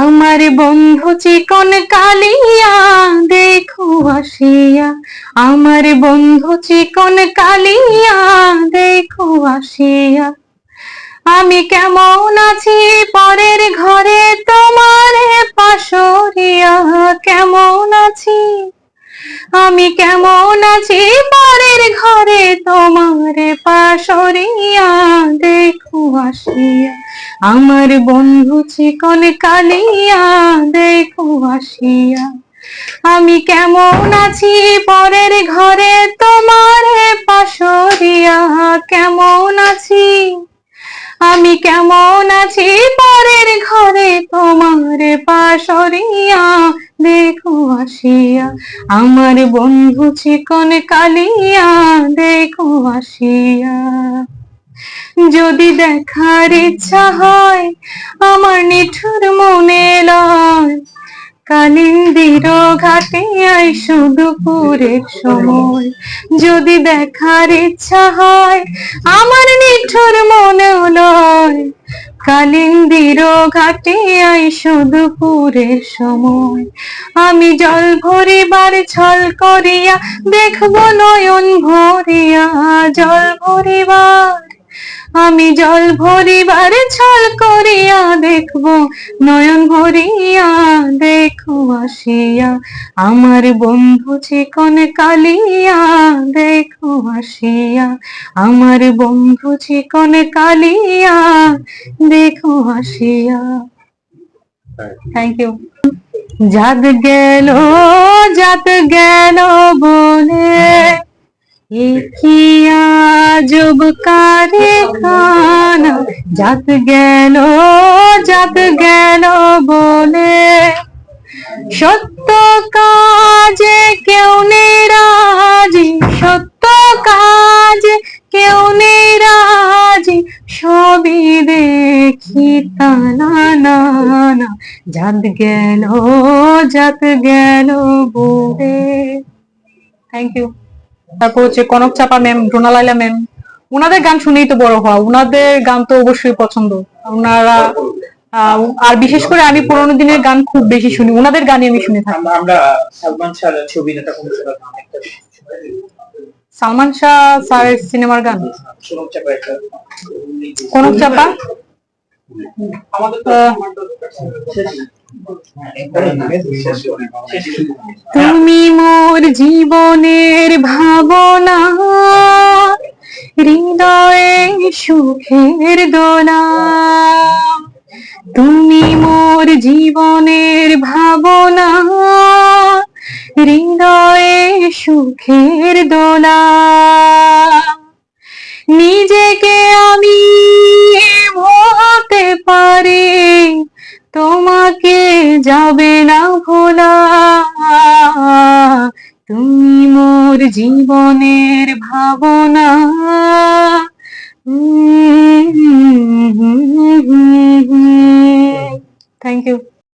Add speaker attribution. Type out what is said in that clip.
Speaker 1: আমার বন্ধু চিকন কালিয়া দেখো আসিয়া, আমার বন্ধু চিকন কালিয়া দেখো আসিয়া। আমি কেমন আছি পরের ঘরে তোমার পাশরিয়া, কেমন আছি আমি কেমন আছি পরের ঘরে তোমার পাশরিয়া দেখো আসিয়া। আমার বন্ধু চিকন কালিয়া দেখো আসিয়া। আমি কেমন আছি পরের ঘরে তোমার পাশরিয়া, কেমন আছি আমি কেমন আছি পরের ঘরে তোমার পাশরিয়া দেখো আসিয়া। আমার বন্ধু চিকন কালিয়া দেখো আসিয়া। যদি দেখার ইচ্ছা হয় আমার নিঠুর মনে লয়, কালিন্দির ঘাটে আইসো দুপুরের সময়। যদি দেখার ইচ্ছা হয় আমার নিঠুর মনে লয়, কালিন্দির ঘাটে আইসো দুপুরের সময়। আমি জল ভরিবার ছল করিয়া দেখবো নয়ন ভরিয়া, জল ভরিবার আমি জল ভরিবার ছল করিয়া দেখবো নয়ন ভরিয়া দেখো আসিয়া। আমার বন্ধু চিকন কালিয়া দেখো আসিয়া, আমার বন্ধু চিকন কালিয়া দেখো আসিয়া। Thank you. জাত গেল বলে কি আজব কারখানা, জাত গেল বলে সত্য কাজে কেউ নেই রাজি, সত্য কাজে কেউ নেই রাজি, সবই দেখি তানা না না, জাত গেল বলে। Thank you. তারপর হচ্ছে কনক চাপা ম্যাম, রুনা লাইলা ম্যাম, ওনাদের গান শুনেই তো বড় হওয়া, ওনাদের গান তো অবশ্যই পছন্দ। ওনারা আর বিশেষ করে আমি পুরোনো দিনের গান খুব বেশি শুনি, ওনাদের গানই আমি শুনে থাকি।
Speaker 2: আমরা সালমান শাহ অভিনেতা কোন
Speaker 1: সালমান শাহ স্যারের সিনেমার গান কনক চাপা। তুমি মোর জীবনের ভাবনা, হৃদয়ে সুখের দোলা, তুমি মোর জীবনের ভাবনা, হৃদয়ে সুখের দোলা। নিজেকে আমি ভুলতে পারি, তোমাকে যাবে না ভোলা, তুমি মোর জীবনের ভাবনা। Thank you.